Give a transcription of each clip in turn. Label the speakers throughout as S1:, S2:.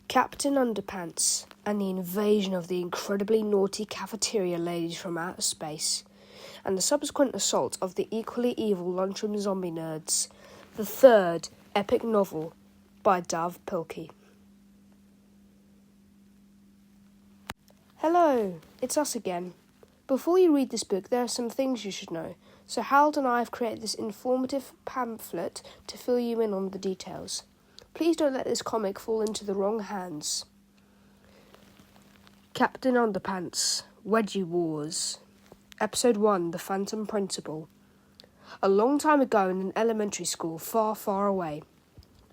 S1: Captain Underpants and the invasion of the incredibly naughty Cafeteria ladies from outer space, and the subsequent assault of the equally evil lunchroom zombie nerds, the third epic novel by Dav Pilkey. Hello, it's us again. Before you read this book, there are some things you should know, so Harold and I have created this informative pamphlet to fill you in on the details. Please don't let this comic fall into the wrong hands. Captain Underpants, Wedgie Wars. Episode 1, The Phantom Principal. A long time ago in an elementary school far, far away,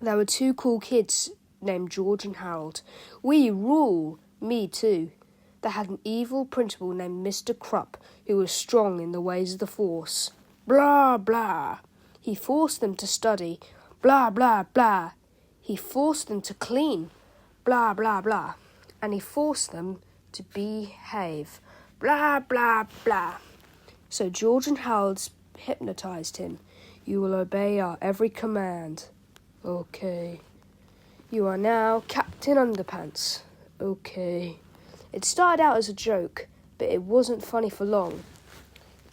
S1: there were two cool kids named George and Harold. We rule! Me too. They had an evil principal named Mr. Krupp, who was strong in the ways of the Force. Blah, blah. He forced them to study. Blah, blah, blah. He forced them to clean. Blah, blah, blah. And he forced them to behave. Blah, blah, blah. So George and Harold hypnotized him. You will obey our every command. Okay. You are now Captain Underpants. Okay. It started out as a joke, but it wasn't funny for long.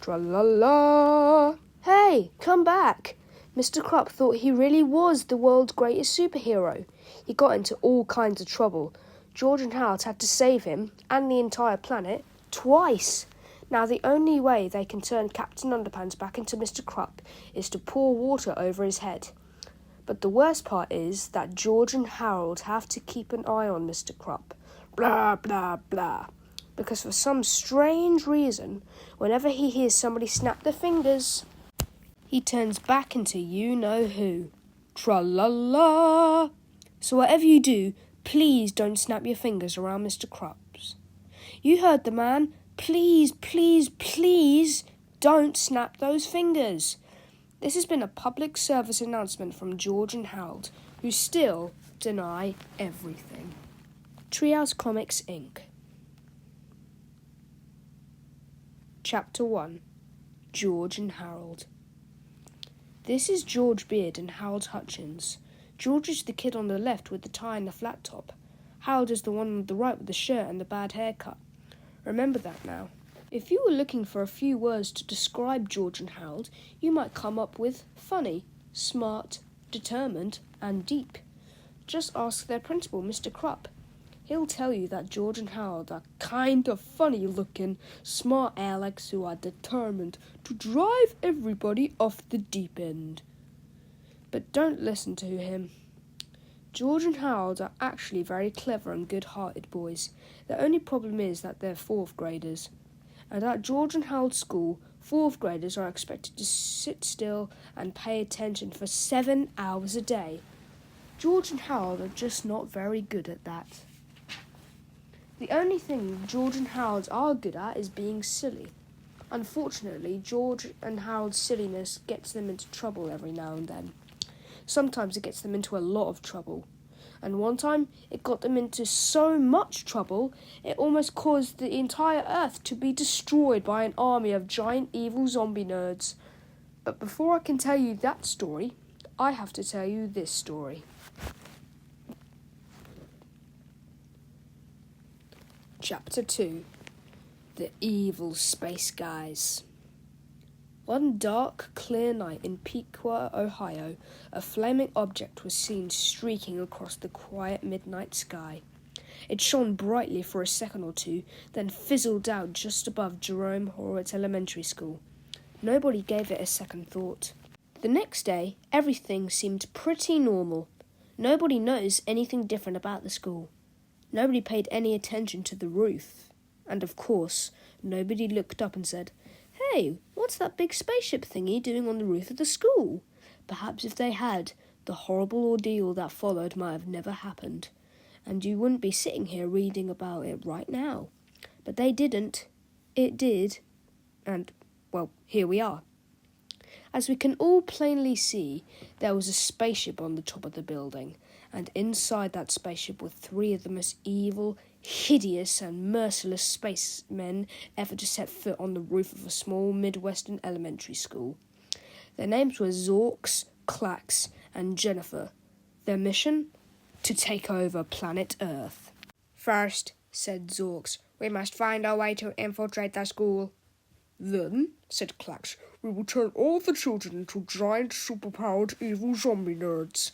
S1: Tra-la-la! Hey, come back! Mr. Krupp thought he really was the world's greatest superhero. He got into all kinds of trouble. George and Harold had to save him, and the entire planet, twice. Now the only way they can turn Captain Underpants back into Mr. Krupp is to pour water over his head. But the worst part is that George and Harold have to keep an eye on Mr. Krupp. Blah, blah, blah. Because for some strange reason, whenever he hears somebody snap their fingers, he turns back into you-know-who. Tra-la-la! So whatever you do, please don't snap your fingers around Mr. Krupp's. You heard the man. Please, please, please don't snap those fingers. This has been a public service announcement from George and Harold, who still deny everything. Treehouse Comics, Inc. Chapter 1. George and Harold. This is George Beard and Harold Hutchins. George is the kid on the left with the tie and the flat top. Harold is the one on the right with the shirt and the bad haircut. Remember that now. If you were looking for a few words to describe George and Harold, you might come up with funny, smart, determined, and deep. Just ask their principal, Mr. Krupp. He'll tell you that George and Harold are kind of funny-looking, smart Alecs who are determined to drive everybody off the deep end. But don't listen to him. George and Harold are actually very clever and good-hearted boys. The only problem is that they're fourth graders. And at George and Harold's school, fourth graders are expected to sit still and pay attention for 7 hours a day. George and Harold are just not very good at that. The only thing George and Harold are good at is being silly. Unfortunately, George and Harold's silliness gets them into trouble every now and then. Sometimes it gets them into a lot of trouble. And one time, it got them into so much trouble, it almost caused the entire Earth to be destroyed by an army of giant evil zombie nerds. But before I can tell you that story, I have to tell you this story. Chapter 2. The Evil Space Guys. One dark, clear night in Piqua, Ohio, a flaming object was seen streaking across the quiet midnight sky. It shone brightly for a second or two, then fizzled out just above Jerome Horowitz Elementary School. Nobody gave it a second thought. The next day, everything seemed pretty normal. Nobody noticed anything different about the school. Nobody paid any attention to the roof. And of course, nobody looked up and said, "Hey, what's that big spaceship thingy doing on the roof of the school?" Perhaps if they had, the horrible ordeal that followed might have never happened, and you wouldn't be sitting here reading about it right now. But they didn't. It did. And, well, here we are. As we can all plainly see, there was a spaceship on the top of the building, and inside that spaceship were 3 of the most evil, hideous, and merciless spacemen ever to set foot on the roof of a small Midwestern elementary school. Their names were Zorks, Clax, and Jennifer. Their mission? to take over planet Earth. "First," said Zorks, "we must find our way to infiltrate the school." "Then," said Klax, "we will turn all the children into giant superpowered evil zombie nerds."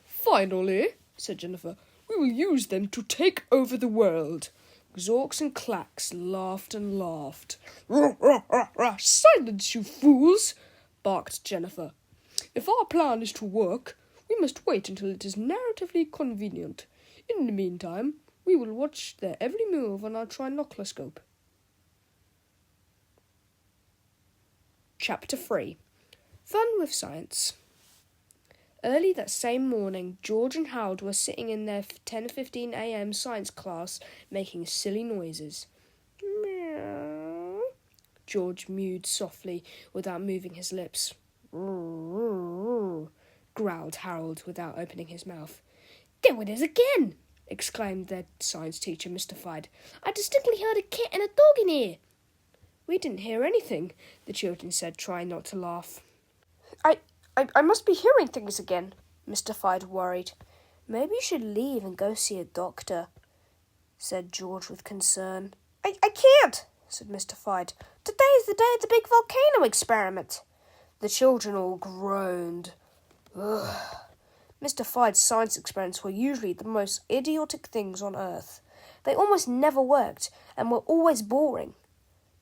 S1: "Finally," said Jennifer, "we will use them to take over the world." Zorks and Klax laughed and laughed. "Rah, rah, rah, rah. Silence, you fools!" barked Jennifer. "If our plan is to work, we must wait until it is narratively convenient. In the meantime, we will watch their every move on our trinocloscope. Chapter 3. Fun with Science. Early that same morning, George and Harold were sitting in their 10:15 a.m. science class, making silly noises. "Meow," George mewed softly, without moving his lips. "Growled Harold, without opening his mouth. "There it is again!" exclaimed their science teacher, mystified. "I distinctly heard a cat and a dog in here." "We didn't hear anything," the children said, trying not to laugh. I must be hearing things again," mystified, worried. "Maybe you should leave and go see a doctor," said George with concern. I can't," said mystified. "Today is the day of the big volcano experiment." The children all groaned. Ugh. Mystified science experiments were usually the most idiotic things on Earth. They almost never worked and were always boring.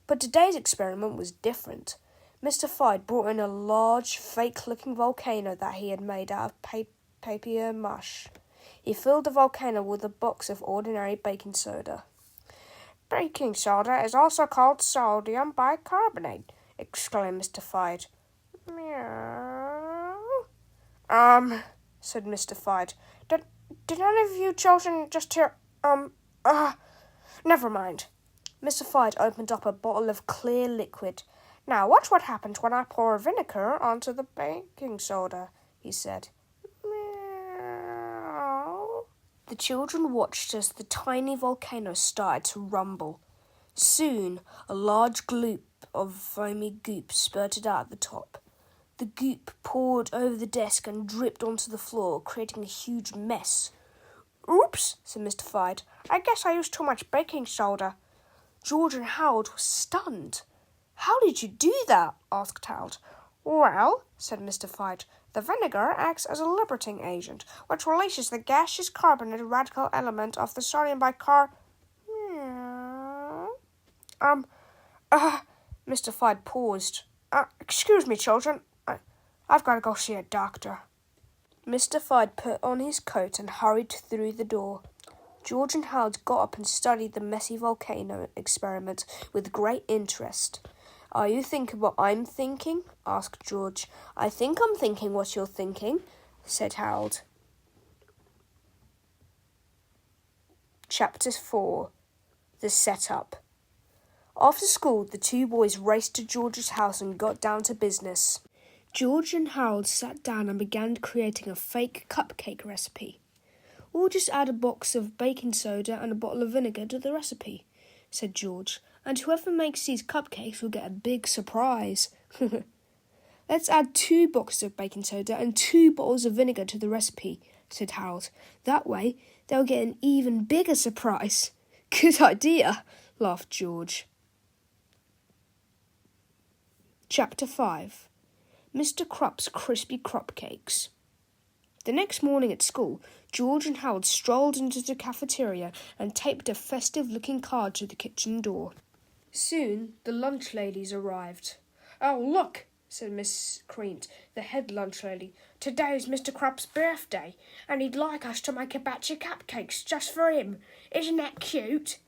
S1: But today's experiment was different. Mystified brought in a large, fake-looking volcano that he had made out of papier mâche. He filled the volcano with a box of ordinary baking soda. "Baking soda is also called sodium bicarbonate," exclaimed Mystified. "Meow." Said Mystified. Did any of you children just hear, never mind." Mystified opened up a bottle of clear liquid. "Now watch what happens when I pour vinegar onto the baking soda," he said. Meow. The children watched as the tiny volcano started to rumble. Soon, a large gloop of foamy goop spurted out at the top. The goop poured over the desk and dripped onto the floor, creating a huge mess. "Oops," said Mystified. "I guess I used too much baking soda." George and Harold were stunned. "How did you do that?" asked Harold. "Well," said Mystified, "the vinegar acts as a liberating agent, which releases the gaseous carbonated radical element of the sodium Mystified paused. "Excuse me, children. I've got to go see a doctor." Mystified put on his coat and hurried through the door. George and Harold got up and studied the messy volcano experiment with great interest. "Are you thinking what I'm thinking?" asked George. "I think I'm thinking what you're thinking," said Harold. Chapter 4. The Setup. After school, the two boys raced to George's house and got down to business. George and Harold sat down and began creating a fake cupcake recipe. "We'll just add a box of baking soda and a bottle of vinegar to the recipe," said George, "and whoever makes these cupcakes will get a big surprise." "Let's add 2 boxes of baking soda and 2 bottles of vinegar to the recipe," said Harold. "That way, they'll get an even bigger surprise." "Good idea," laughed George. Chapter 5. Mr. Crupp's Crispy Cupcakes. The next morning at school, George and Harold strolled into the cafeteria and taped a festive-looking card to the kitchen door. Soon, the lunch ladies arrived. "Oh, look," said Miss Creant, the head lunch lady. "Today's Mr. Crupp's birthday, and he'd like us to make a batch of cupcakes just for him. Isn't that cute?"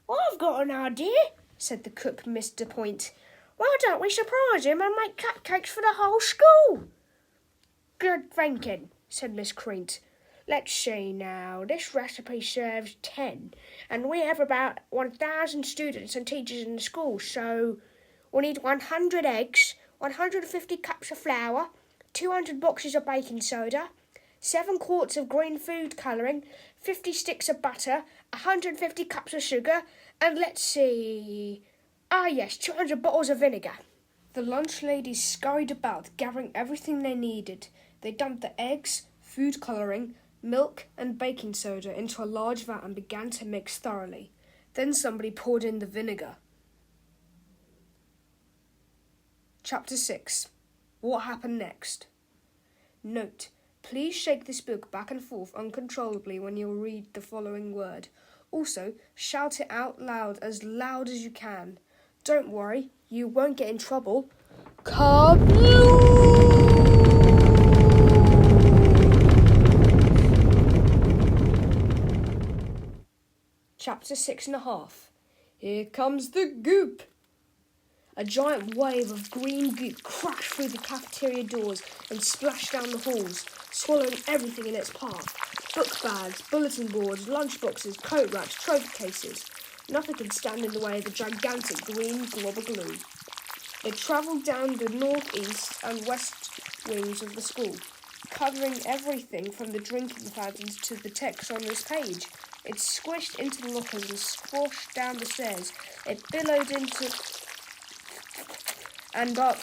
S1: "Well, I've got an idea," said the cook, Mr. Point. "Why don't we surprise him and make cupcakes for the whole school?" "Good thinking," said Miss Creant. "Let's see now. This recipe serves 10, and we have about 1,000 students and teachers in the school, so we need 100 eggs, 150 cups of flour, 200 boxes of baking soda, 7 quarts of green food colouring, 50 sticks of butter, 150 cups of sugar, and let's see... yes, 200 bottles of vinegar." The lunch ladies scurried about, gathering everything they needed. They dumped the eggs, food colouring, milk and baking soda into a large vat and began to mix thoroughly. Then somebody poured in the vinegar. Chapter 6. What happened next? Note: please shake this book back and forth uncontrollably when you read the following word. Also, shout it out loud as you can. Don't worry, you won't get in trouble. Kablooey! Chapter 6.5. Here comes the goop. A giant wave of green goop crashed through the cafeteria doors and splashed down the halls, swallowing everything in its path. Book bags, bulletin boards, lunchboxes, coat racks, trophy cases. Nothing could stand in the way of the gigantic green glob of glue. It travelled down the north-east and west wings of the school, covering everything from the drinking fountains to the text on this page. It squished into the lockers and squashed down the stairs. It billowed into and up.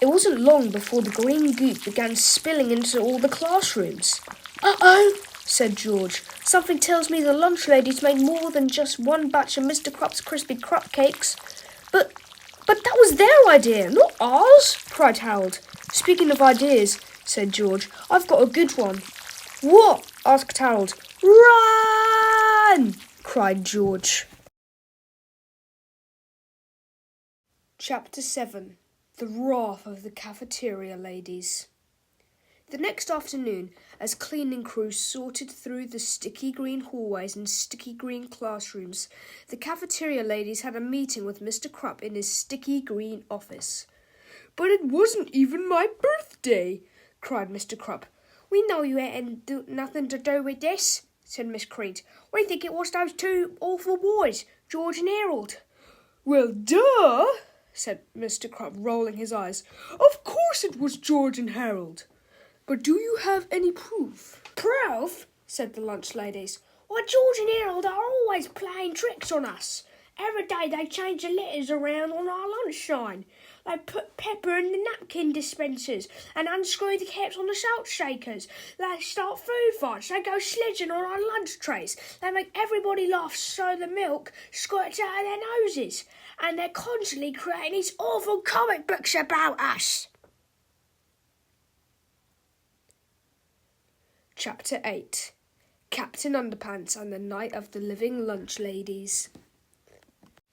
S1: It wasn't long before the green goop began spilling into all the classrooms. "Uh-oh," said George. "Something tells me the lunch ladies made more than just one batch of Mr. Crupp's crispy Crupp cakes." But that was their idea, not ours," cried Harold. "Speaking of ideas," said George, "I've got a good one." "What?" asked Harold. "Run!" cried George. Chapter 7. The Wrath of the Cafeteria Ladies. The next afternoon, as cleaning crews sorted through the sticky green hallways and sticky green classrooms, the cafeteria ladies had a meeting with Mr. Crupp in his sticky green office. "But it wasn't even my birthday," cried Mr. Crupp. "We know you ain't nothing to do with this," said Miss Crete. "We think it was those two awful boys, George and Harold." "Well, duh," said Mr. Crupp, rolling his eyes. "Of course it was George and Harold. But do you have any proof?" "Proof?" said the lunch ladies. "Why, George and Harold are always playing tricks on us. Every day they change the letters around on our lunch sign. They put pepper in the napkin dispensers and unscrew the caps on the salt shakers. They start food fights. They go sledging on our lunch trays. They make everybody laugh so the milk squirts out of their noses. And they're constantly creating these awful comic books about us." Chapter 8. Captain Underpants and the Night of the Living Lunch Ladies.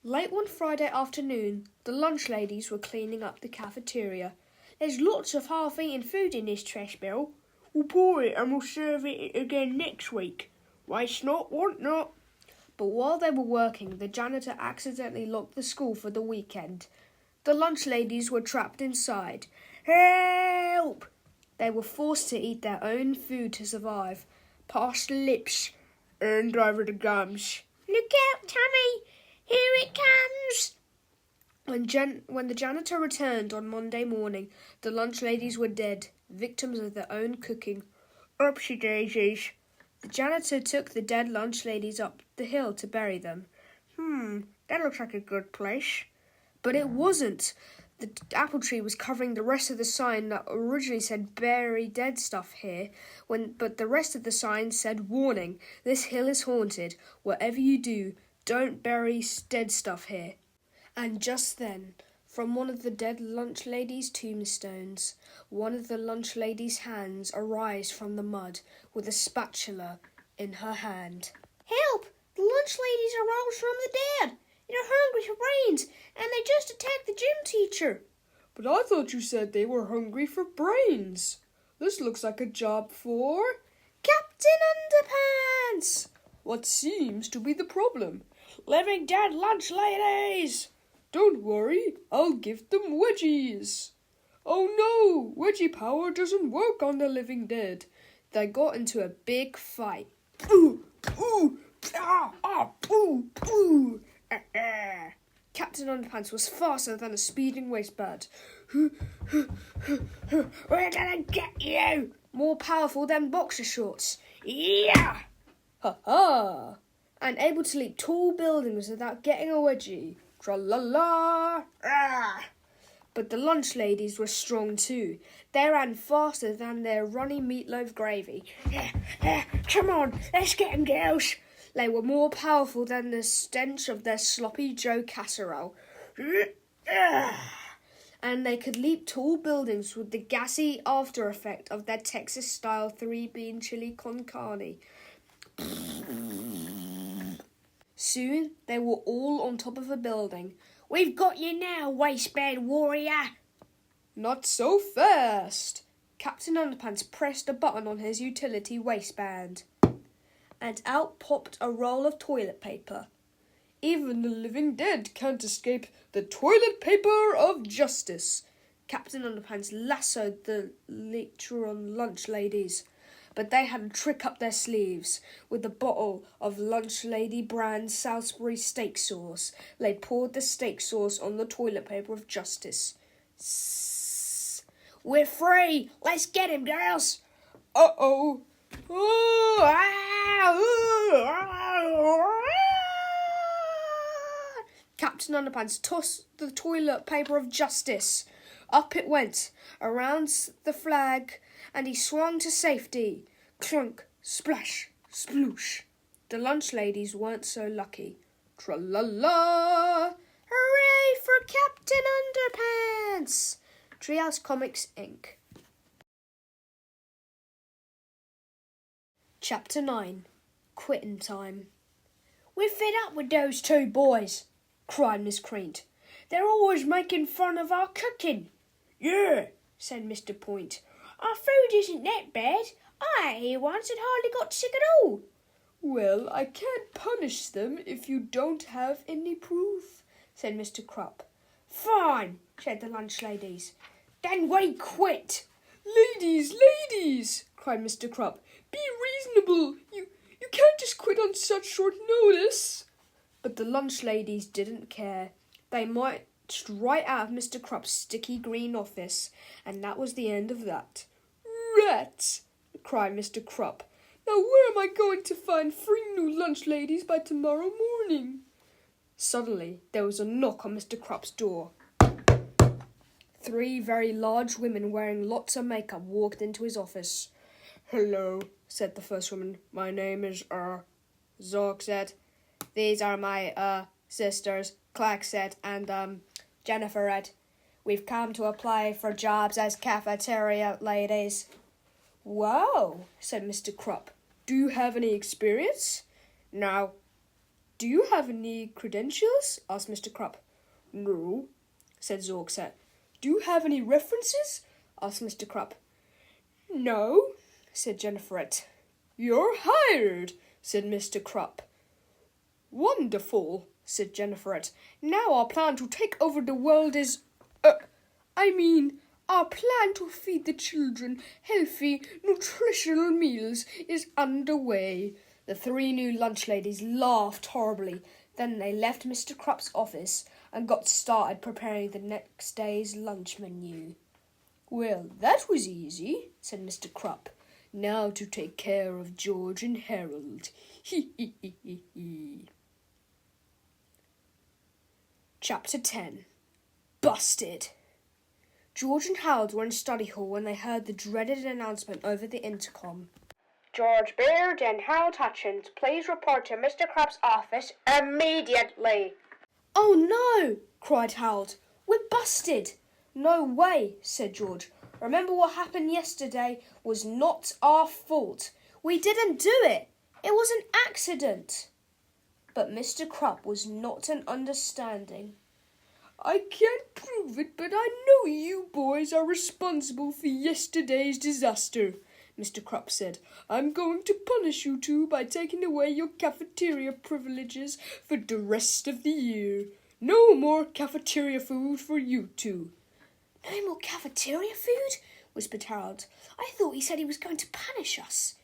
S1: Late one Friday afternoon, the lunch ladies were cleaning up the cafeteria. "There's lots of half-eaten food in this trash barrel. We'll pour it and we'll serve it again next week. Waste not, want not." But while they were working, the janitor accidentally locked the school for the weekend. The lunch ladies were trapped inside. "Help!" They were forced to eat their own food to survive. Past the lips, and over the gums. "Look out, Tammy! Here it comes!" When the janitor returned on Monday morning, the lunch ladies were dead, victims of their own cooking. "Oopsie daisies." The janitor took the dead lunch ladies up the hill to bury them. That looks like a good place." But it wasn't. The apple tree was covering the rest of the sign that originally said "Bury dead stuff here," but the rest of the sign said "Warning, this hill is haunted. Whatever you do, don't bury dead stuff here." And just then, from one of the dead lunch ladies' tombstones, one of the lunch ladies' hands arose from the mud with a spatula in her hand. "Help! The lunch ladies arose from the dead. They're hungry for brains, and they just attacked the gym teacher." "But I thought you said they were hungry for brains. This looks like a job for Captain Underpants." "What seems to be the problem?" "Living dead lunch ladies." "Don't worry, I'll give them wedgies." "Oh no, wedgie power doesn't work on the living dead." They got into a big fight. "Ooh, ooh, ooh, ooh." Captain Underpants was faster than a speeding waistbird. "We're gonna get you!" More powerful than boxer shorts. "Yeah!" "Ha ha!" And able to leap tall buildings without getting a wedgie. Tra-la-la! Ah! But the lunch ladies were strong too. They ran faster than their runny meatloaf gravy. Come on, let's get 'em, girls. They were more powerful than the stench of their sloppy Joe casserole. And they could leap tall buildings with the gassy after effect of their Texas-style 3-bean chili con carne. Soon they were all on top of a building. "We've got you now, waistband warrior!" "Not so fast!" Captain Underpants pressed a button on his utility waistband, and out popped a roll of toilet paper. "Even the living dead can't escape the toilet paper of justice." Captain Underpants lassoed the Lecturon lunch ladies, but they had a trick up their sleeves. With a bottle of Lunch Lady brand Salisbury steak sauce, they poured the steak sauce on the toilet paper of justice. "Sss. We're free! Let's get him, girls!" "Uh-oh! Captain Underpants tossed the toilet paper of justice. Up it went, around the flag, and he swung to safety. Clunk, splash, sploosh. The lunch ladies weren't so lucky. Tra-la-la! Hooray for Captain Underpants! Treehouse Comics, Inc. Chapter 9. Quitting Time. "We're fed up with those two boys," cried Miss Creant. "They're always making fun of our cooking." "Yeah," said Mr. Point. "Our food isn't that bad. I ate here once and hardly got sick at all." "Well, I can't punish them if you don't have any proof," said Mr. Krupp. "Fine," said the lunch ladies. "Then we quit." Ladies, cried Mr. Krupp. "Be reasonable. You can't just quit on such short notice." But the lunch ladies didn't care. They marched right out of Mr. Krupp's sticky green office, and that was the end of that. "Rats!" cried Mr. Krupp. "Now where am I going to find 3 new lunch ladies by tomorrow morning?" Suddenly there was a knock on Mr. Krupp's door. 3 very large women wearing lots of makeup walked into his office. "Hello," said the first woman. "My name is, Zork said. These are my, sisters, Clark said, and, Jennifer Ed. We've come to apply for jobs as cafeteria ladies." "Wow," said Mr. Krupp. "Do you have any experience?" "No." "Do you have any credentials?" asked Mr. Krupp. "No," said Zorkset. "Do you have any references?" asked Mr. Krupp. "No," said Jenniferette. "You're hired," said Mr. Krupp. "Wonderful," said Jenniferette. "Now our plan to take over the world is... our plan to feed the children healthy, nutritional meals is underway." The 3 new lunch ladies laughed horribly. Then they left Mr. Krupp's office and got started preparing the next day's lunch menu. "Well, that was easy," said Mr. Krupp. "Now to take care of George and Harold. Chapter 10. Busted. George and Harold were in study hall when they heard the dreaded announcement over the intercom. "George Beard and Harold Hutchins, please report to Mr. Krupp's office immediately." "Oh no!" cried Harold. "We're busted." "No way," said George. "Remember what happened yesterday was not our fault. We didn't do it. It was an accident." But Mr. Krupp was not an understanding. "I can't prove it, but I know you boys are responsible for yesterday's disaster," Mr. Krupp said. "I'm going to punish you 2 by taking away your cafeteria privileges for the rest of the year. No more cafeteria food for you 2. "No more cafeteria food?" whispered Harold. "I thought he said he was going to punish us."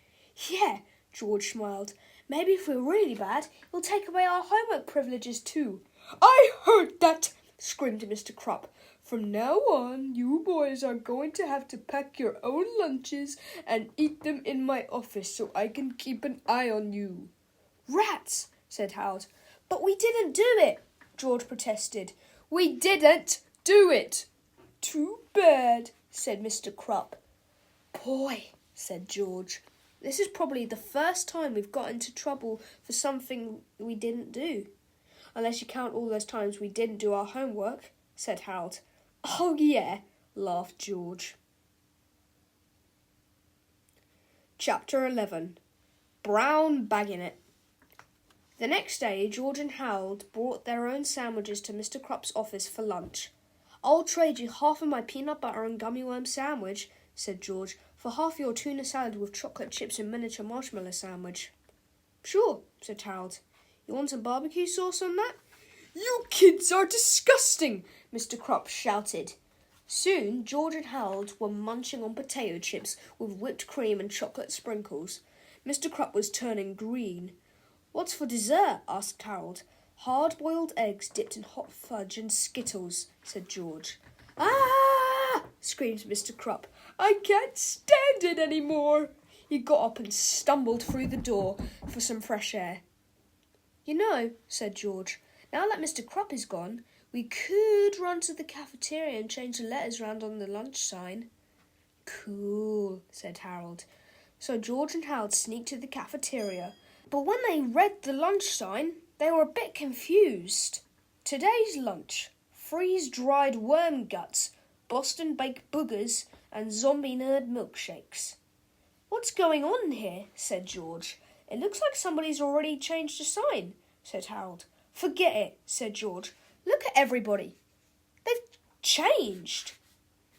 S1: "Yeah," George smiled. "Maybe if we're really bad, he'll take away our homework privileges too." "I heard that!" screamed Mr. Krupp. "From now on, you boys are going to have to pack your own lunches and eat them in my office so I can keep an eye on you." "Rats," said Harold. "But we didn't do it," George protested. "We didn't do it." Too bad, said Mr. Krupp. Boy, said George, this is probably the first time we've got into trouble for something we didn't do. Unless you count all those times we didn't do our homework, said Harold. Oh, yeah, laughed George. Chapter 11. Brown Bagging It. The next day, George and Harold brought their own sandwiches to Mr. Krupp's office for lunch. I'll trade you half of my peanut butter and gummy worm sandwich, said George, for half your tuna salad with chocolate chips and miniature marshmallow sandwich. Sure, said Harold. You want some barbecue sauce on that? You kids are disgusting, Mr. Krupp shouted. Soon, George and Harold were munching on potato chips with whipped cream and chocolate sprinkles. Mr. Krupp was turning green. What's for dessert? Asked Harold. Hard-boiled eggs dipped in hot fudge and Skittles, said George. Ah! Screamed Mr. Krupp. I can't stand it any more. He got up and stumbled through the door for some fresh air. You know, said George, now that Mr. Krupp is gone, we could run to the cafeteria and change the letters round on the lunch sign. Cool, said Harold. So George and Harold sneaked to the cafeteria. But when they read the lunch sign, they were a bit confused. Today's lunch: freeze-dried worm guts, Boston baked boogers, and zombie nerd milkshakes. What's going on here? Said George. It looks like somebody's already changed the sign, said Harold. Forget it, said George. Look at everybody. They've changed.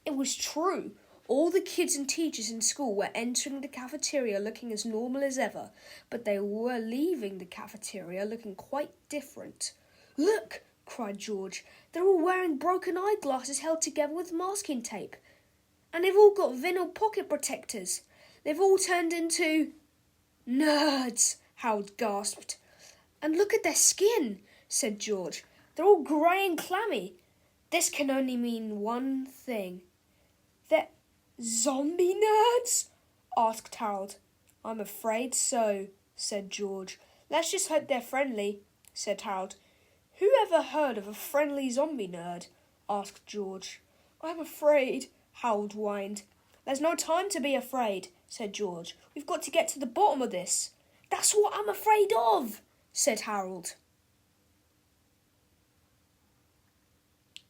S1: It was true. All the kids and teachers in school were entering the cafeteria looking as normal as ever, but they were leaving the cafeteria looking quite different. Look, cried George. They're all wearing broken eyeglasses held together with masking tape. And they've all got vinyl pocket protectors. They've all turned into nerds, Harold gasped. And look at their skin, said George. They're all grey and clammy. This can only mean one thing. They're zombie nerds? Asked Harold. I'm afraid so, said George. Let's just hope they're friendly, said Harold. Who ever heard of a friendly zombie nerd? Asked George. I'm afraid, Harold whined. There's no time to be afraid, said George. We've got to get to the bottom of this. That's what I'm afraid of, said Harold.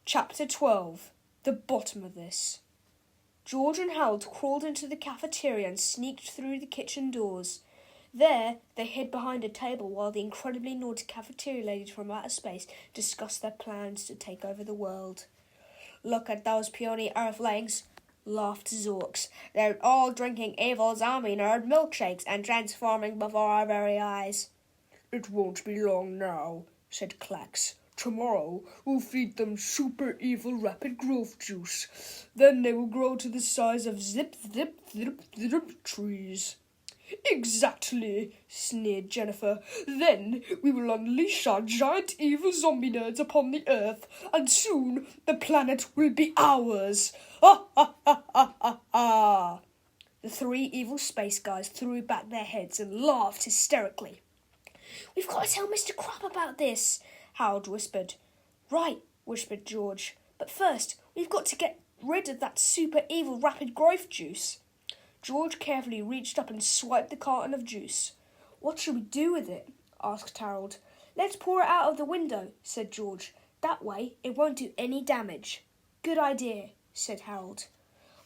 S1: Chapter 12. The bottom of this. George and Harold crawled into the cafeteria and sneaked through the kitchen doors. There, they hid behind a table while the incredibly naughty cafeteria ladies from outer space discussed their plans to take over the world. Look at those puny earthlings, laughed Zorks. They're all drinking evil zombie nerd milkshakes and transforming before our very eyes. It won't be long now, said Klax. Tomorrow we'll feed them super evil rapid growth juice. Then they will grow to the size of zip, zip, zip, zip trees. Exactly, sneered Jennifer. Then we will unleash our giant evil zombie nerds upon the earth, and soon the planet will be ours. Ha ha ha ha ha ha. The three evil space guys threw back their heads and laughed hysterically. We've got to tell Mr. Krupp about this, Harold whispered. Right, whispered George. But first, we've got to get rid of that super evil rapid growth juice. George carefully reached up and swiped the carton of juice. What shall we do with it? Asked Harold. Let's pour it out of the window, said George. That way it won't do any damage. Good idea, said Harold.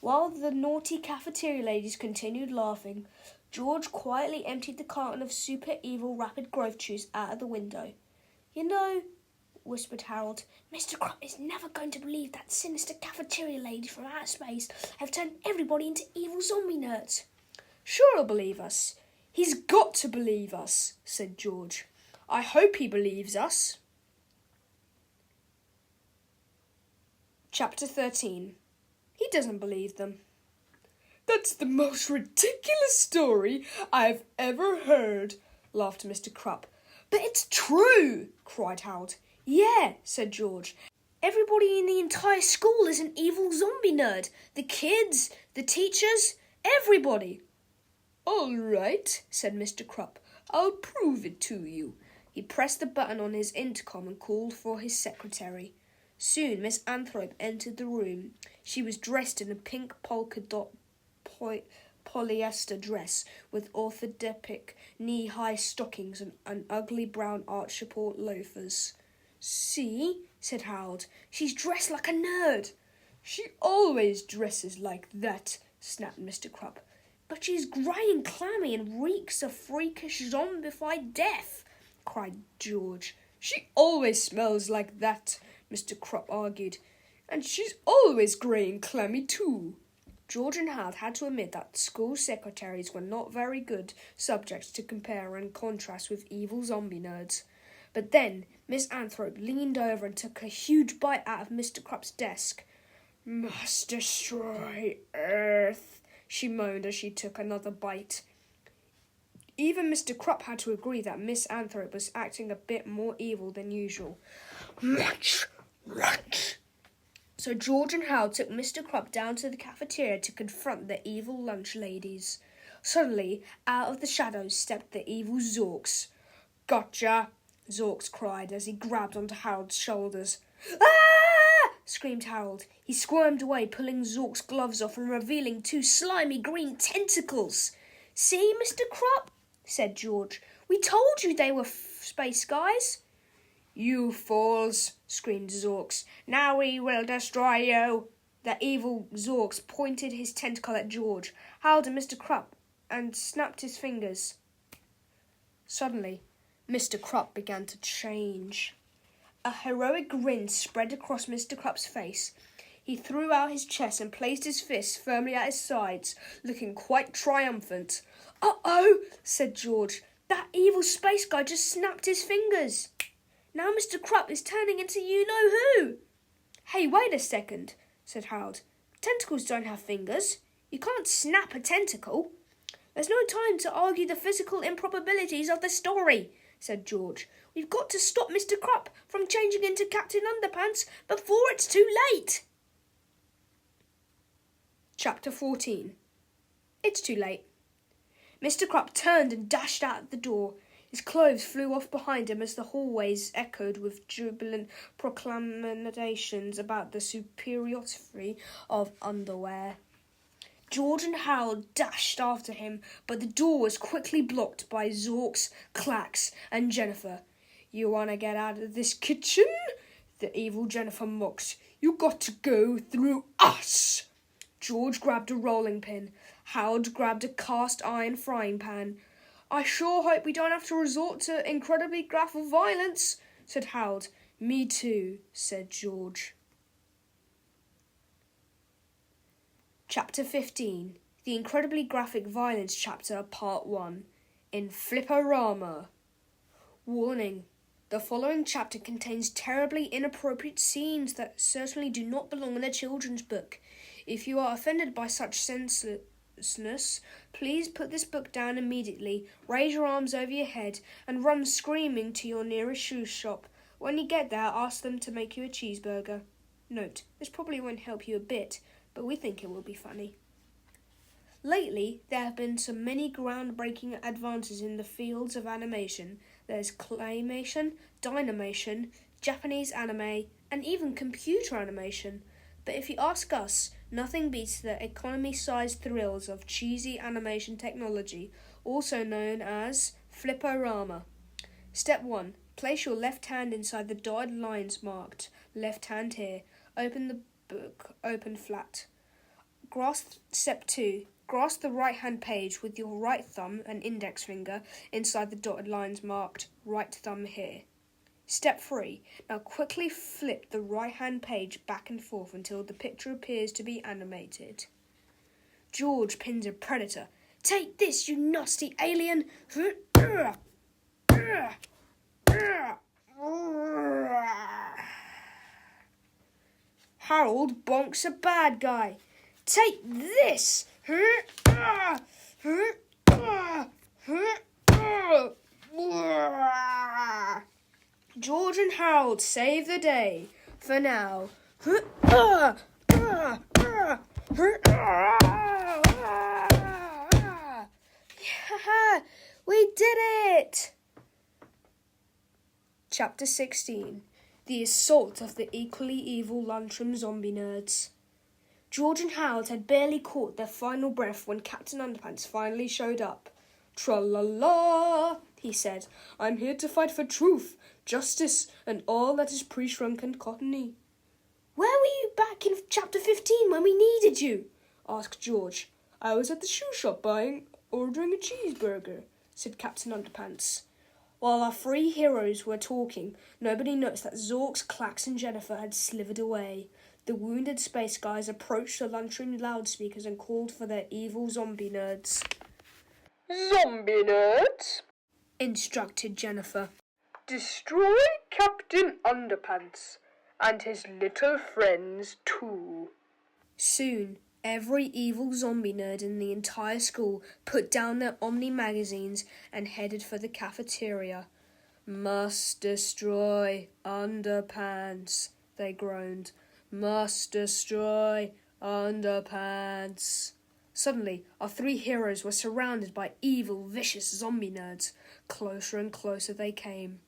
S1: While the naughty cafeteria ladies continued laughing, George quietly emptied the carton of super evil rapid growth juice out of the window. You know, whispered Harold, Mr. Krupp is never going to believe that sinister cafeteria ladies from outer space have turned everybody into evil zombie nerds. Sure he'll believe us. He's got to believe us, said George. I hope he believes us. Chapter 13. He doesn't believe them. That's the most ridiculous story I've ever heard, laughed Mr. Krupp. But it's true, cried Harold. Yeah, said George. Everybody in the entire school is an evil zombie nerd. The kids, the teachers, everybody. All right, said Mr. Krupp. I'll prove it to you. He pressed the button on his intercom and called for his secretary. Soon Miss Anthrope entered the room. She was dressed in a pink polka dot polyester dress with orthopedic knee-high stockings and an ugly brown arch support loafers. "See," said Harold, "she's dressed like a nerd." "She always dresses like that," snapped Mr. Krupp. "But she's grey and clammy and reeks of freakish zombified death," cried George. "She always smells like that," Mr. Krupp argued. "And she's always grey and clammy too." George and Harold had to admit that school secretaries were not very good subjects to compare and contrast with evil zombie nerds. But then Miss Anthrope leaned over and took a huge bite out of Mr. Krupp's desk. "Must destroy Earth," she moaned as she took another bite. Even Mr. Krupp had to agree that Miss Anthrope was acting a bit more evil than usual. Much. So George and Hal took Mr. Krupp down to the cafeteria to confront the evil lunch ladies. Suddenly, out of the shadows stepped the evil Zorks. "Gotcha!" Zorks cried as he grabbed onto Harold's shoulders. "Ah!" screamed Harold. He squirmed away, pulling Zork's gloves off and revealing 2 slimy green tentacles. "See, Mr. Krupp," said George. "We told you they were space guys." "You fools," screamed Zorks. "Now we will destroy you." The evil Zorks pointed his tentacle at George, Harold and Mr. Krupp, and snapped his fingers. Suddenly, Mr. Krupp began to change. A heroic grin spread across Mr. Krupp's face. He threw out his chest and placed his fists firmly at his sides, looking quite triumphant. "Uh-oh," said George. "That evil space guy just snapped his fingers. Now Mr. Krupp is turning into you-know-who." "Hey, wait a second," said Harold. "Tentacles don't have fingers. You can't snap a tentacle." "There's no time to argue the physical improbabilities of the story," said George. "We've got to stop Mr. Krupp from changing into Captain Underpants before it's too late." Chapter 14. It's too late. Mr. Krupp turned and dashed out the door. His clothes flew off behind him as the hallways echoed with jubilant proclamations about the superiority of underwear. George and Harold dashed after him, but the door was quickly blocked by Zorks, Clacks, and Jennifer. "You want to get out of this kitchen?" the evil Jennifer mocked. "You got to go through us." George grabbed a rolling pin. Harold grabbed a cast iron frying pan. "I sure hope we don't have to resort to incredibly graphic violence," said Harold. "Me too," said George. Chapter 15. The Incredibly Graphic Violence Chapter, Part 1. In Flipperama. Warning. The following chapter contains terribly inappropriate scenes that certainly do not belong in a children's book. If you are offended by such senselessness, please put this book down immediately, raise your arms over your head, and run screaming to your nearest shoe shop. When you get there, ask them to make you a cheeseburger. Note, this probably won't help you a bit, but we think it will be funny. Lately, there have been so many groundbreaking advances in the fields of animation. There's claymation, dynamation, Japanese anime, and even computer animation. But if you ask us, nothing beats the economy-sized thrills of cheesy animation technology, also known as Flipperama. Step 1. Place your left hand inside the dotted lines marked left hand here. Open the book, open flat. Step 2. Grasp the right-hand page with your right thumb and index finger inside the dotted lines marked right thumb here. Step 3. Now quickly flip the right-hand page back and forth until the picture appears to be animated. George pins a predator. "Take this, you nasty alien!" Harold bonks a bad guy. "Take this!" George and Harold save the day. For now. Yeah, we did it! Chapter 16. The assault of the equally evil lunchroom zombie nerds. George and Harold had barely caught their final breath when Captain Underpants finally showed up. "Tra-la-la," he said. "I'm here to fight for truth, justice, and all that is pre-shrunk and cottony." "Where were you back in chapter 15 when we needed you?" asked George. "I was at the shoe shop ordering a cheeseburger," said Captain Underpants. While our three heroes were talking, nobody noticed that Zorks, Clax, and Jennifer had slithered away. The wounded space guys approached the lunchroom loudspeakers and called for their evil zombie nerds.
S2: "Zombie nerds,"
S1: instructed Jennifer.
S2: "Destroy Captain Underpants and his little friends too."
S1: Soon, every evil zombie nerd in the entire school put down their Omni magazines and headed for the cafeteria. "Must destroy Underpants," they groaned. "Must destroy Underpants." Suddenly, our three heroes were surrounded by evil, vicious zombie nerds. Closer and closer they came.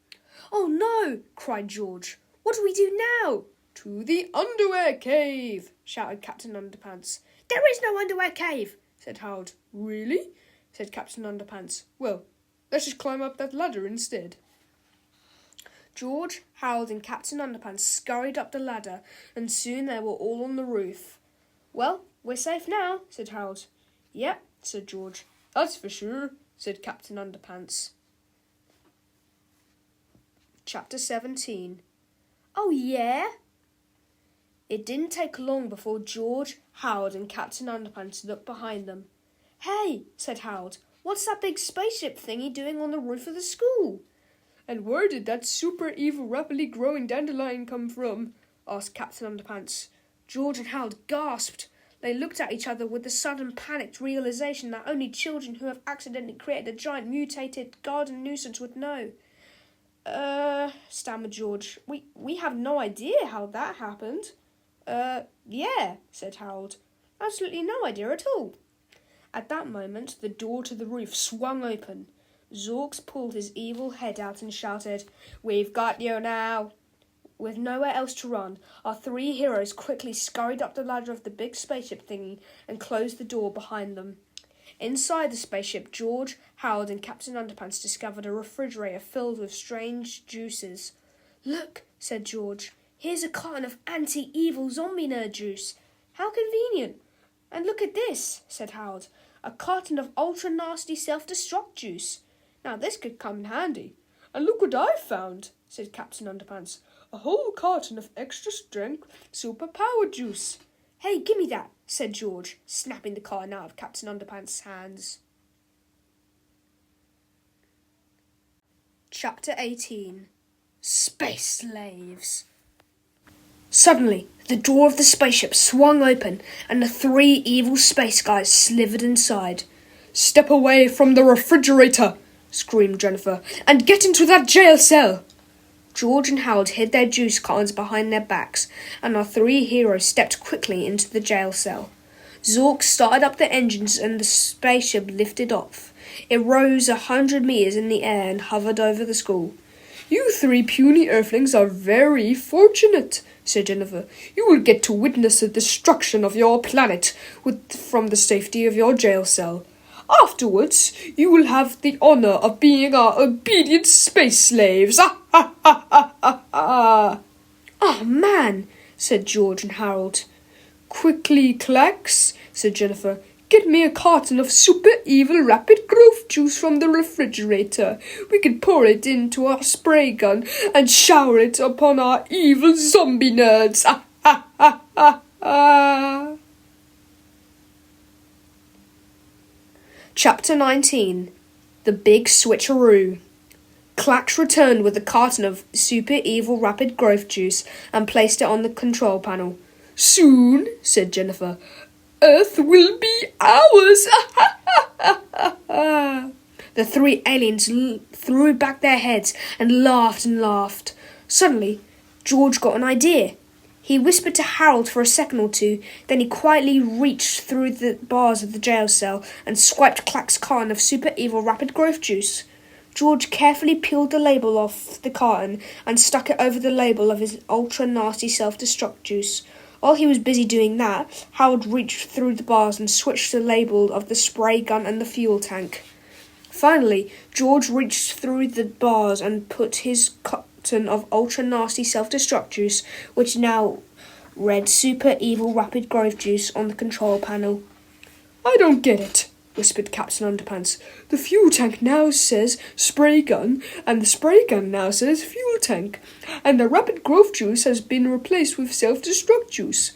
S1: "Oh no!" cried George. "What do we do now?" "To the underwear cave!" shouted Captain Underpants. "There is no underwear cave!" said Harold. "Really?" said Captain Underpants. "Well, let's just climb up that ladder instead." George, Harold, and Captain Underpants scurried up the ladder, and soon they were all on the roof. "Well, we're safe now," said Harold. "Yep," said George. "That's for sure," said Captain Underpants. Chapter 17. "Oh, yeah?" It didn't take long before George, Harold, and Captain Underpants looked behind them. "Hey," said Harold, "what's that big spaceship thingy doing on the roof of the school?" "And where did that super evil, rapidly growing dandelion come from?" asked Captain Underpants. George and Harold gasped. They looked at each other with the sudden panicked realization that only children who have accidentally created a giant mutated garden nuisance would know. Stammered George. We have no idea how that happened." Yeah," said Harold. "Absolutely no idea at all." At that moment, the door to the roof swung open. Zorks pulled his evil head out and shouted, "We've got you now!" With nowhere else to run, our three heroes quickly scurried up the ladder of the big spaceship thingy and closed the door behind them. Inside the spaceship, George, Harold, and Captain Underpants discovered a refrigerator filled with strange juices. "Look," said George. "Here's a carton of anti-evil zombie nerd juice. How convenient." "And look at this," said Harold. "A carton of ultra-nasty self-destruct juice. Now this could come in handy." "And look what I found," said Captain Underpants. "A whole carton of extra-strength super-power juice." "Hey, give me that," said George, snapping the carton out of Captain Underpants' hands. Chapter 18. Space Slaves. Suddenly, the door of the spaceship swung open, and the three evil space guys slithered inside. "Step away from the refrigerator," screamed Jennifer, "and get into that jail cell." George and Harold hid their juice cartons behind their backs, and our three heroes stepped quickly into the jail cell. Zork started up the engines and the spaceship lifted off. It rose 100 meters in the air and hovered over the school. "You three puny earthlings are very fortunate," said Jennifer. "You will get to witness the destruction of your planet from the safety of your jail cell. Afterwards, you will have the honor of being our obedient space slaves. "Oh, man," said George and Harold. "Quickly, Clax," said Jennifer. "Get me a carton of super evil rapid growth juice from the refrigerator. We can pour it into our spray gun and shower it upon our evil zombie nerds. Chapter 19. The Big Switcheroo. Clax returned with a carton of super evil rapid growth juice and placed it on the control panel. "Soon," said Jennifer, "Earth will be ours." The three aliens threw back their heads and laughed. Suddenly, George got an idea. He whispered to Harold for a second or two, then he quietly reached through the bars of the jail cell and swiped Clax's carton of super evil rapid growth juice. George carefully peeled the label off the carton and stuck it over the label of his ultra-nasty self-destruct juice. While he was busy doing that, Harold reached through the bars and switched the label of the spray gun and the fuel tank. Finally, George reached through the bars and put his carton of ultra-nasty self-destruct juice, which now read Super Evil Rapid Growth Juice, on the control panel.
S2: "I don't get it," whispered Captain Underpants. "The fuel tank now says spray gun, and the spray gun now says fuel tank, and the rapid growth juice has been replaced with self-destruct juice.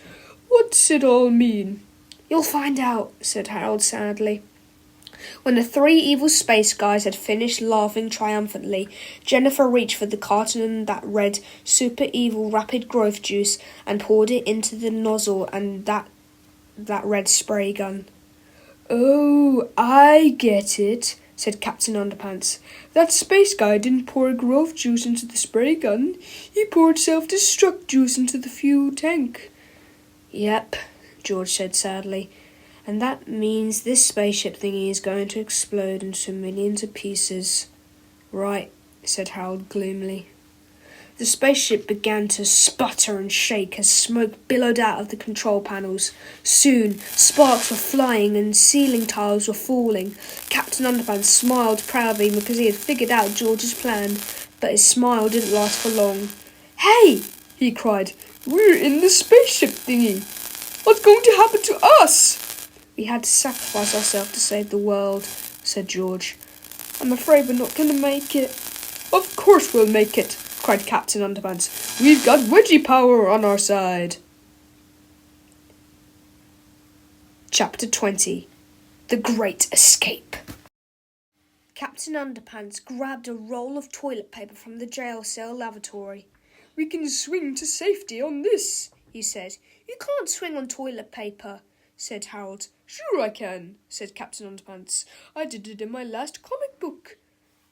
S2: What's it all mean?"
S1: "You'll find out," said Harold sadly. When the three evil space guys had finished laughing triumphantly, Jennifer reached for the carton that read Super Evil Rapid Growth Juice and poured it into the nozzle and that red spray gun.
S2: "Oh, I get it," said Captain Underpants. "That space guy didn't pour growth juice into the spray gun. He poured self-destruct juice into the fuel tank."
S1: "Yep," George said sadly. "And that means this spaceship thingy is going to explode into millions of pieces." "Right," said Harold gloomily. The spaceship began to sputter and shake as smoke billowed out of the control panels. Soon, sparks were flying and ceiling tiles were falling. Captain Underpants smiled proudly because he had figured out George's plan, but his smile didn't last for long.
S2: "Hey!" he cried. "We're in the spaceship thingy. What's going to happen to us?"
S1: "We had to sacrifice ourselves to save the world," said George. "I'm afraid we're not going to make it."
S2: "Of course we'll make it," cried Captain Underpants. "We've got wedgie power on our side."
S1: Chapter 20. The Great Escape. Captain Underpants grabbed a roll of toilet paper from the jail cell lavatory.
S2: "We can swing to safety on this,"
S1: he said. "You can't swing on toilet paper," said Harold.
S2: "Sure I can," said Captain Underpants. "I did it in my last comic book."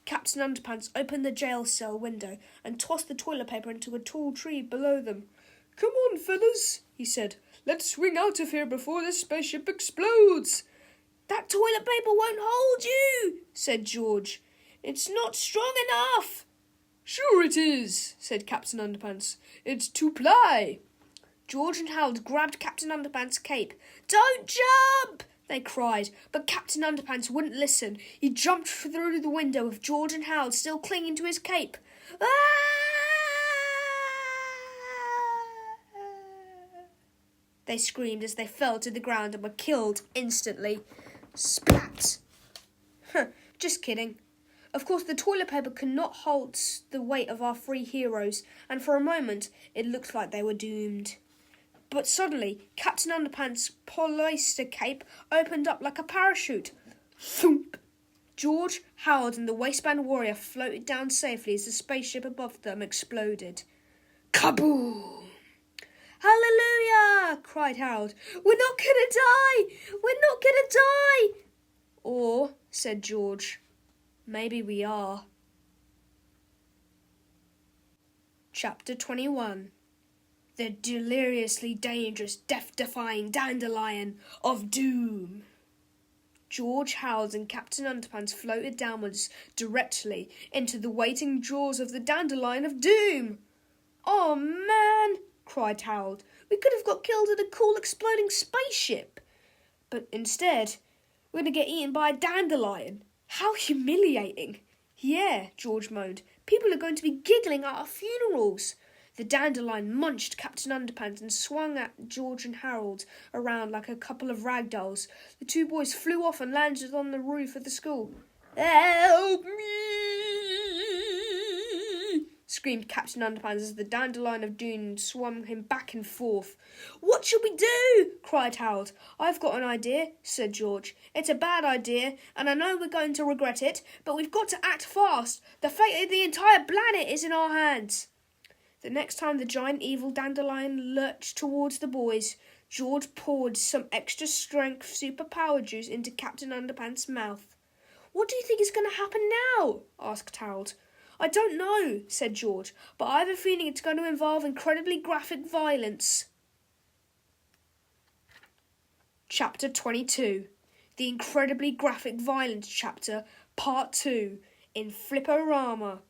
S1: Captain Underpants opened the jail cell window and tossed the toilet paper into a tall tree below them.
S2: "Come on, fellas," he said. "Let's swing out of here before this spaceship explodes."
S1: "That toilet paper won't hold you," said George. "It's not strong enough."
S2: "Sure it is," said Captain Underpants. "It's 2-ply."
S1: George and Harold grabbed Captain Underpants' cape. "Don't jump!" they cried, but Captain Underpants wouldn't listen. He jumped through the window with George and Harold still clinging to his cape. "Ah!" they screamed as they fell to the ground and were killed instantly. Splat! Just kidding. Of course, the toilet paper could not hold the weight of our three heroes, and for a moment it looked like they were doomed. But suddenly, Captain Underpants' polyester cape opened up like a parachute. Thump! George, Harold, and the waistband warrior floated down safely as the spaceship above them exploded. Kaboom! "Hallelujah!" cried Harold. "We're not gonna die! We're not gonna die!" "Or," said George, "maybe we are." Chapter 21. The deliriously dangerous, death-defying dandelion of doom. George, Harold, and Captain Underpants floated downwards directly into the waiting jaws of the dandelion of doom. "Oh, man!" cried Harold. "We could have got killed in a cool exploding spaceship. But instead, we're going to get eaten by a dandelion. How humiliating." "Yeah," George moaned. "People are going to be giggling at our funerals." The dandelion munched Captain Underpants and swung at George and Harold around like a couple of rag dolls. The two boys flew off and landed on the roof of the school. "Help me!" screamed Captain Underpants as the dandelion of doom swung him back and forth. "What shall we do?" cried Harold. "I've got an idea," said George. "It's a bad idea, and I know we're going to regret it, but we've got to act fast. The fate of the entire planet is in our hands." The next time the giant evil dandelion lurched towards the boys, George poured some extra strength superpower juice into Captain Underpants' mouth. "What do you think is going to happen now?" asked Harold. "I don't know," said George, "but I have a feeling it's going to involve incredibly graphic violence." Chapter 22. The Incredibly Graphic Violence Chapter, Part 2. in Flipperama.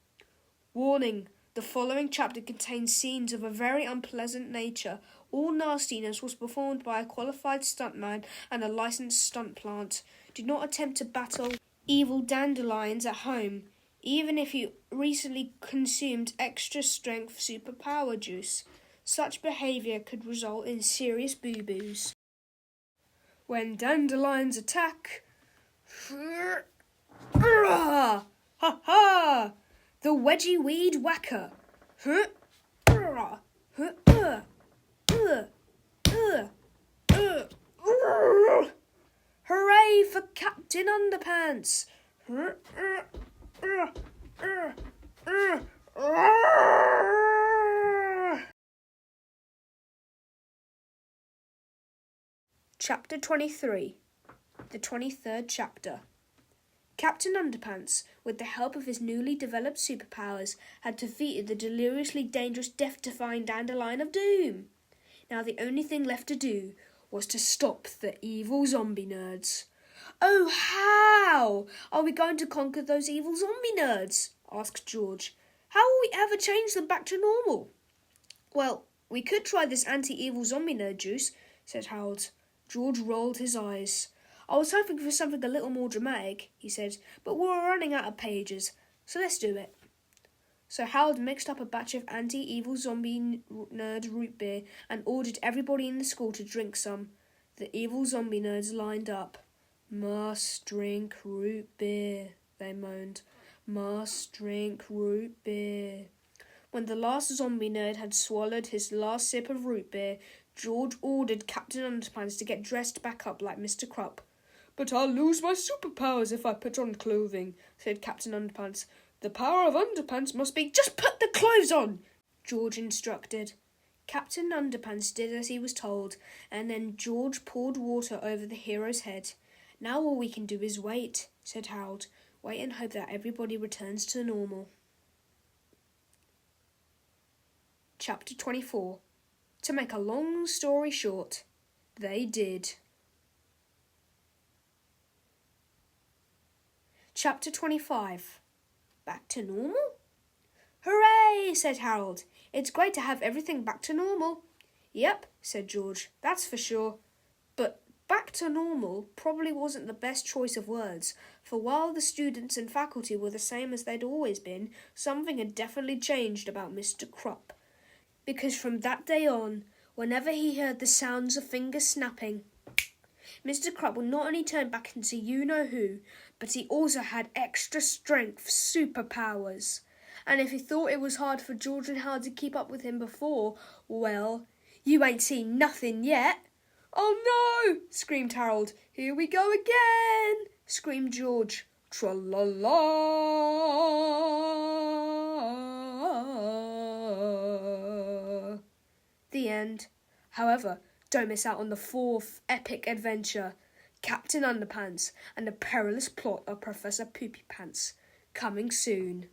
S1: Warning: the following chapter contains scenes of a very unpleasant nature. All nastiness was performed by a qualified stuntman and a licensed stunt plant. Do not attempt to battle evil dandelions at home, even if you recently consumed extra strength superpower juice. Such behavior could result in serious boo-boos. When dandelions attack, ha ha! The wedgie weed whacker. Hooray for Captain Underpants! Chapter 23. The 23rd chapter. Captain Underpants, with the help of his newly developed superpowers, had defeated the deliriously dangerous death-defying Dandelion of Doom. Now the only thing left to do was to stop the evil zombie nerds. "Oh, how are we going to conquer those evil zombie nerds?" asked George. "How will we ever change them back to normal?" "Well, we could try this anti-evil zombie nerd juice," said Harold. George rolled his eyes. "I was hoping for something a little more dramatic," he said, "but we're running out of pages, so let's do it." So Harold mixed up a batch of anti-evil zombie nerd root beer and ordered everybody in the school to drink some. The evil zombie nerds lined up. "Must drink root beer," they moaned. "Must drink root beer." When the last zombie nerd had swallowed his last sip of root beer, George ordered Captain Underpants to get dressed back up like Mr. Krupp. "But I'll lose my superpowers if I put on clothing," said Captain Underpants. "The power of Underpants must be—" "Just put the clothes on," George instructed. Captain Underpants did as he was told, and then George poured water over the hero's head. "Now all we can do is wait," said Harold. "Wait and hope that everybody returns to normal." Chapter 24. To make a long story short, they did. Chapter 25. Back to normal? "Hooray!" said Harold. "It's great to have everything back to normal." "Yep," said George. "That's for sure." But back to normal probably wasn't the best choice of words, for while the students and faculty were the same as they'd always been, something had definitely changed about Mr. Krupp. Because from that day on, whenever he heard the sounds of fingers snapping, Mr. Krupp would not only turn back into you-know-who, but he also had extra strength superpowers. And if he thought it was hard for George and Hal to keep up with him before, well, you ain't seen nothing yet. "Oh no!" screamed Harold. "Here we go again!" screamed George. Tra-la-la! The end. However, don't miss out on the 4th epic adventure, Captain Underpants and the Perilous Plot of Professor Poopy Pants, coming soon.